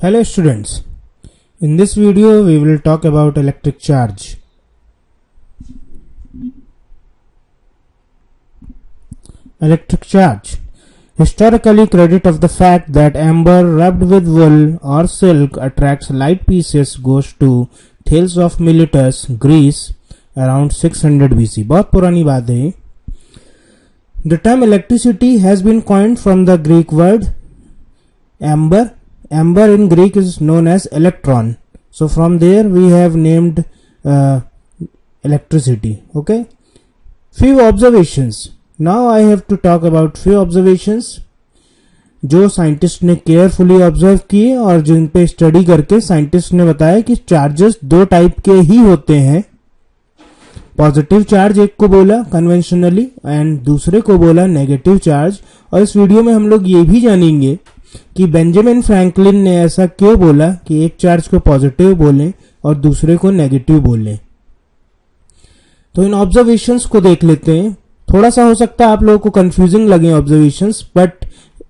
Hello students, in this video we will talk about electric charge. Electric charge, historically credit of the fact that amber rubbed with wool or silk attracts light pieces goes to Thales of Miletus, Greece around 600 BC. बहुत पुरानी बात है. The term electricity has been coined from the Greek word amber. Amber in Greek is known as electron. So from there we have named electricity. Okay. Few observations. Now I have to talk about few observations जो scientist ने carefully observe किए और जिन पे study करके scientist ने बताया कि charges दो टाइप के ही होते हैं. पॉजिटिव चार्ज एक को बोला कन्वेंशनली एंड दूसरे को बोला नेगेटिव चार्ज. और इस वीडियो में हम लोग ये भी जानेंगे कि बेंजामिन फ्रैंकलिन ने ऐसा क्यों बोला कि एक चार्ज को पॉजिटिव बोलें और दूसरे को नेगेटिव बोलें. तो इन ऑब्जर्वेशंस को देख लेते हैं. थोड़ा सा हो सकता है आप लोगों को कंफ्यूजिंग लगे ऑब्जर्वेशंस, बट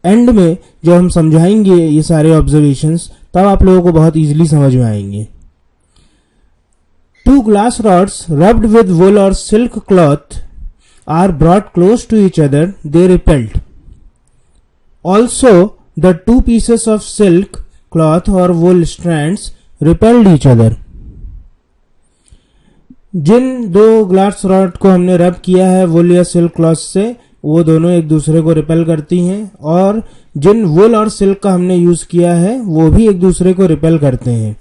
एंड में जब हम समझाएंगे ये सारे ऑब्जर्वेशंस तब आप लोगों को बहुत इजीली समझ में आएंगे. Two glass rods rubbed with wool or silk cloth are brought close to each other. They repelled. Also, the two pieces of silk cloth or wool strands repelled each other. जिन दो glass rod को हमने रब किया है वुल या silk cloth से, वो दोनों एक दूसरे को रिपेल करती हैं, और जिन वुल और सिल्क का हमने यूज किया है वो भी एक दूसरे को रिपेल करते हैं.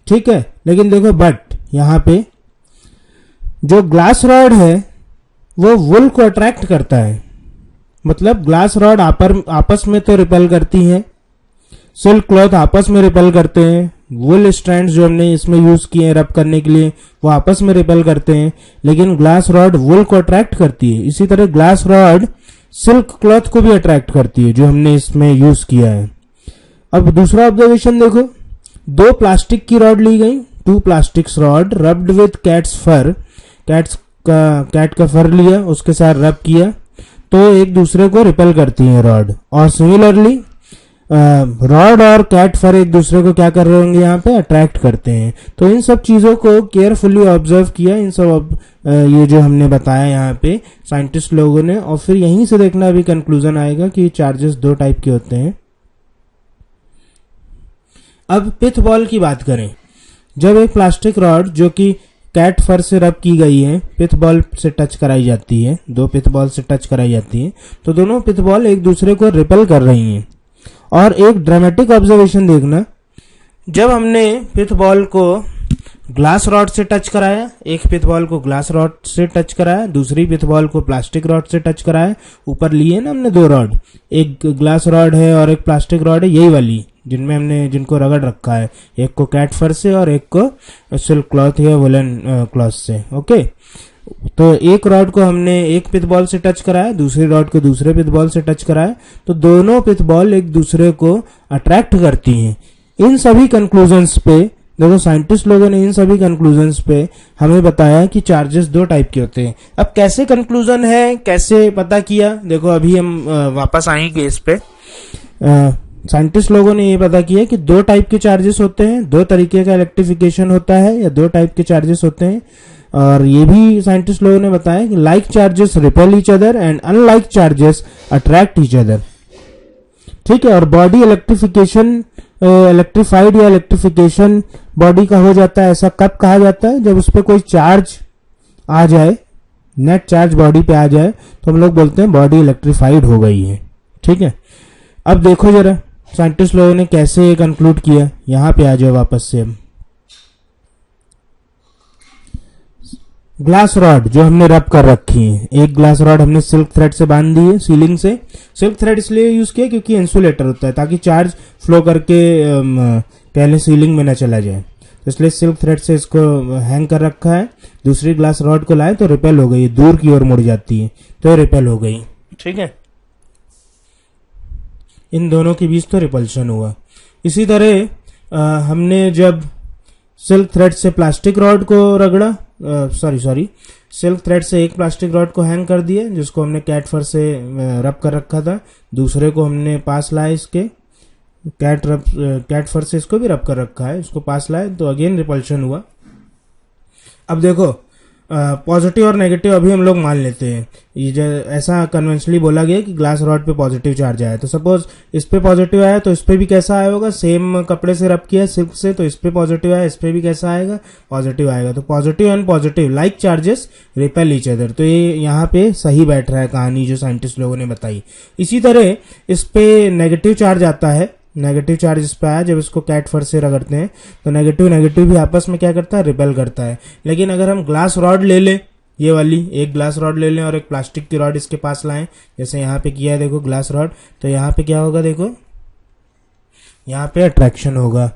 ठीक है, लेकिन देखो बट यहां पे जो ग्लास रॉड है वो वुल को अट्रैक्ट करता है. मतलब ग्लास रॉड आपस में तो रिपेल करती हैं, सिल्क क्लॉथ आपस में रिपेल करते हैं, वुल स्ट्रैंड्स जो हमने इसमें यूज किए हैं रब करने के लिए वो आपस में रिपेल करते हैं, लेकिन ग्लास रॉड वुल को अट्रैक्ट करती है. इसी तरह ग्लास रॉड सिल्क क्लॉथ को भी अट्रैक्ट करती है जो हमने इसमें यूज किया है. अब दूसरा ऑब्जर्वेशन देखो. दो प्लास्टिक की रॉड ली गई, two plastics rod rubbed with cat's fur. Cat का फर लिया, उसके साथ रब किया तो एक दूसरे को रिपेल करती हैं रॉड. और सिमिलरली रॉड और कैट फर एक दूसरे को क्या कर रहे होंगे यहाँ पे अट्रैक्ट करते हैं. तो इन सब चीजों को केयरफुली ऑब्जर्व किया, इन सब ये जो हमने बताया यहाँ पे साइंटिस्ट लोगों ने, और फिर यहीं से देखना अभी कंक्लूजन आएगा कि चार्जेस दो टाइप के होते हैं. अब पिथ बॉल की बात करें. जब एक प्लास्टिक रॉड जो कि कैट फर से रब की गई है पिथ बॉल से टच कराई जाती है, दो पिथ बॉल से टच कराई जाती है, तो दोनों पिथ बॉल एक दूसरे को रिपेल कर रही हैं. और एक ड्रामेटिक ऑब्जर्वेशन देखना. जब हमने पिथ बॉल को ग्लास रॉड से टच कराया, एक पिथ बॉल को ग्लास रॉड से टच कराया, दूसरी पिथ बॉल को प्लास्टिक रॉड से टच कराया. ऊपर लिए ना हमने दो रॉड, एक ग्लास रॉड है और एक प्लास्टिक रॉड है, यही वाली जिनमें हमने जिनको रगड़ रखा है, एक को कैट फर से और एक को सिल्क क्लॉथ या वुलन क्लॉथ से. ओके, तो एक रॉड को हमने एक पिथ बॉल से टच कराया, दूसरी रॉड को दूसरे पिथ बॉल से टच कराया, तो दोनों पिथ बॉल एक दूसरे को अट्रैक्ट करती हैं. इन सभी कंक्लूजन्स पे देखो साइंटिस्ट लोगों ने इन सभी कंक्लूजन्स पे हमें बताया कि चार्जेस दो टाइप के होते हैं. अब कैसे कंक्लूजन है, कैसे पता किया, देखो अभी हम वापस आएंगे इस पे. साइंटिस्ट लोगों ने ये पता किया कि दो टाइप के चार्जेस होते हैं, दो तरीके का इलेक्ट्रिफिकेशन होता है या दो टाइप के चार्जेस होते हैं. और ये भी साइंटिस्ट लोगों ने बताया कि like charges repel each other and unlike charges attract each other. ठीक है, और बॉडी इलेक्ट्रिफिकेशन इलेक्ट्रिफाइड या इलेक्ट्रिफिकेशन बॉडी का हो जाता है, ऐसा कब कहा जाता है, जब उस पर कोई चार्ज आ जाए, नेट चार्ज बॉडी पे आ जाए तो हम लोग बोलते हैं बॉडी इलेक्ट्रिफाइड हो गई है. ठीक है, अब देखो जरा साइंटिस्ट लोगों ने कैसे कंक्लूड किया. यहां पे आ जाओ वापस से. हम ग्लास रॉड जो हमने रब कर रखी है, एक ग्लास रॉड हमने सिल्क थ्रेड से बांध दी है सीलिंग से. सिल्क थ्रेड इसलिए यूज किया क्योंकि इंसुलेटर होता है, ताकि चार्ज फ्लो करके पहले सीलिंग में न चला जाए, तो इसलिए सिल्क थ्रेड से इसको हैंग कर रखा है. दूसरी ग्लास रॉड को लाए तो रिपेल हो गई, दूर की ओर मुड़ जाती है तो रिपेल हो गई. ठीक है, इन दोनों के बीच तो रिपल्शन हुआ. इसी तरह हमने जब सिल्क थ्रेड से प्लास्टिक रॉड को रगड़ा, सिल्क थ्रेड से एक प्लास्टिक रॉड को हैंग कर दिया जिसको हमने कैट फर से रब कर रखा था, दूसरे को हमने पास लाया इसके कैट फर से इसको भी रब कर रखा है, इसको पास लाए तो अगेन रिपल्शन हुआ। अब देखो पॉजिटिव और नेगेटिव अभी हम लोग मान लेते हैं, ये जो ऐसा कन्वेंशनली बोला गया कि ग्लास रॉड पे पॉजिटिव चार्ज आया, तो सपोज इस पे पॉजिटिव आया तो इस पे भी कैसा आया होगा, सेम कपड़े से रब किया सिल्क से, तो इस पे पॉजिटिव आया, इस पे भी कैसा आएगा, पॉजिटिव आएगा। तो positive and positive like charges repel each other, तो ये यहाँ पे सही बैठ रहा है कहानी जो साइंटिस्ट लोगों ने बताई। इसी तरह इस पे नेगेटिव चार्ज आता है, नेगेटिव चार्ज इस पे आया, जब इसको कैट फर से रगड़ते हैं तो नेगेटिव नेगेटिव भी आपस में क्या करता है, रिपेल करता है। लेकिन अगर हम ग्लास रॉड ले लें, ये वाली एक ग्लास रॉड ले लें और एक प्लास्टिक की रॉड इसके पास लाएं, जैसे यहाँ पे किया है देखो ग्लास रॉड, तो यहाँ पे क्या होगा, देखो यहाँ पे अट्रैक्शन होगा।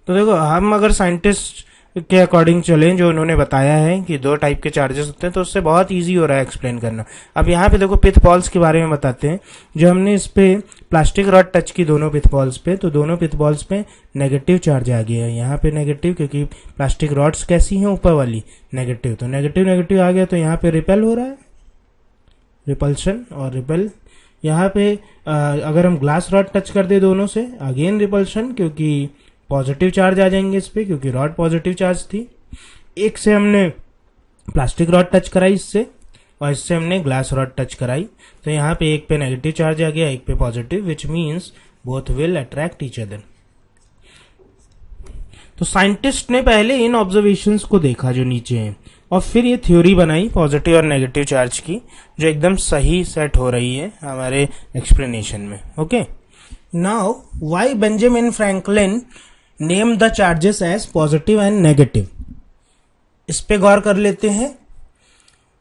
तो देखो हम अगर साइंटिस्ट के अकॉर्डिंग चलें, जो उन्होंने बताया है कि दो टाइप के चार्जेस होते हैं, तो उससे बहुत इजी हो रहा है एक्सप्लेन करना। अब यहाँ पे देखो पिथ बॉल्स के बारे में बताते हैं। जो हमने इस पे प्लास्टिक रॉड टच की दोनों पिथ बॉल्स पे, तो दोनों पिथ बॉल्स पे नेगेटिव चार्ज आ गया है। यहाँ पे नेगेटिव, क्योंकि प्लास्टिक रॉड्स कैसी हैं, ऊपर वाली नेगेटिव, तो नेगेटिव नेगेटिव आ गया, तो यहाँ पे रिपेल हो रहा है, रिपल्शन और रिपेल। यहाँ पे अगर हम ग्लास रॉड टच कर दे दोनों से, अगेन रिपल्शन, क्योंकि पॉजिटिव चार्ज आ जाएंगे इस पे, क्योंकि रॉड पॉजिटिव चार्ज थी। एक से हमने प्लास्टिक रॉड टच कराई इससे, और इससे हमने ग्लास रॉड टच कराई, तो यहाँ पे एक पे नेगेटिव चार्ज आ गया, एक पे positive, which means both will attract each other. तो साइंटिस्ट ने पहले इन ऑब्जर्वेशंस को देखा जो नीचे हैं, और फिर ये थ्योरी बनाई पॉजिटिव और नेगेटिव चार्ज की, जो एकदम सही सेट हो रही है हमारे एक्सप्लेनेशन में। Okay, now why Benjamin Franklin name the charges as positive and negative, इस पे गौर कर लेते हैं।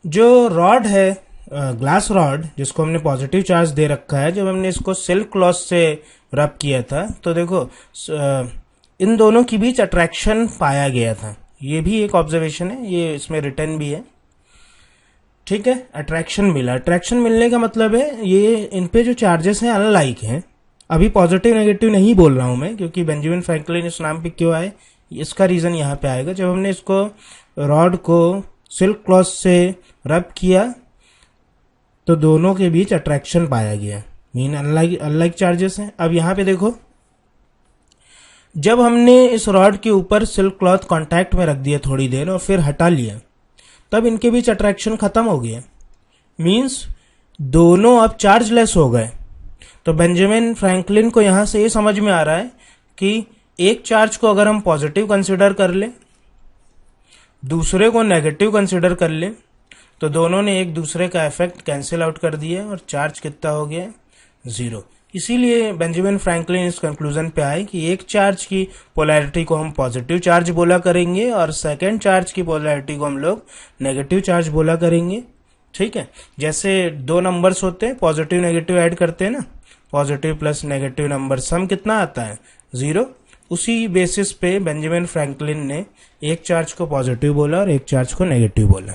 जो रॉड है, ग्लास रॉड, जिसको हमने पॉजिटिव चार्ज दे रखा है, जब हमने इसको सिल्क क्लॉथ से रब किया था, तो देखो इन दोनों के बीच अट्रैक्शन पाया गया था। ये भी एक ऑब्जर्वेशन है, ये इसमें रिटर्न भी है, ठीक है। अट्रैक्शन मिला, अट्रैक्शन मिलने का मतलब है ये इन पे जो चार्जेस हैं अनलाइक हैं। अभी पॉजिटिव नेगेटिव नहीं बोल रहा हूं मैं, क्योंकि बेंजामिन फ्रैंकलिन इस नाम पे क्यों आए, इसका रीजन यहाँ पे आएगा। जब हमने इसको रॉड को सिल्क क्लॉथ से रब किया, तो दोनों के बीच अट्रैक्शन पाया गया, मीन अनलाइक चार्जेस हैं। अब यहाँ पे देखो, जब हमने इस रॉड के ऊपर सिल्क क्लॉथ कांटेक्ट में रख दिया थोड़ी देर और फिर हटा लिया, तब इनके बीच अट्रैक्शन खत्म हो गया, मीन्स दोनों अब चार्जलेस हो गए। तो बेंजामिन फ्रैंकलिन को यहां से ये समझ में आ रहा है कि एक चार्ज को अगर हम पॉजिटिव कंसिडर कर ले, दूसरे को नेगेटिव कंसिडर कर ले, तो दोनों ने एक दूसरे का इफेक्ट कैंसिल आउट कर दिया और चार्ज कितना हो गया, 0। इसीलिए बेंजामिन फ्रैंकलिन इस कंक्लूजन पे आए कि एक चार्ज की पोलैरिटी को हम पॉजिटिव चार्ज बोला करेंगे और सेकेंड चार्ज की पोलैरिटी को हम लोग नेगेटिव चार्ज बोला करेंगे, ठीक है। जैसे दो नंबर्स होते हैं, पॉजिटिव नेगेटिव ऐड करते हैं ना, पॉजिटिव प्लस नेगेटिव नंबर सम कितना आता है, 0। उसी बेसिस पे बेंजामिन फ्रैंकलिन ने एक चार्ज को पॉजिटिव बोला और एक चार्ज को नेगेटिव बोला।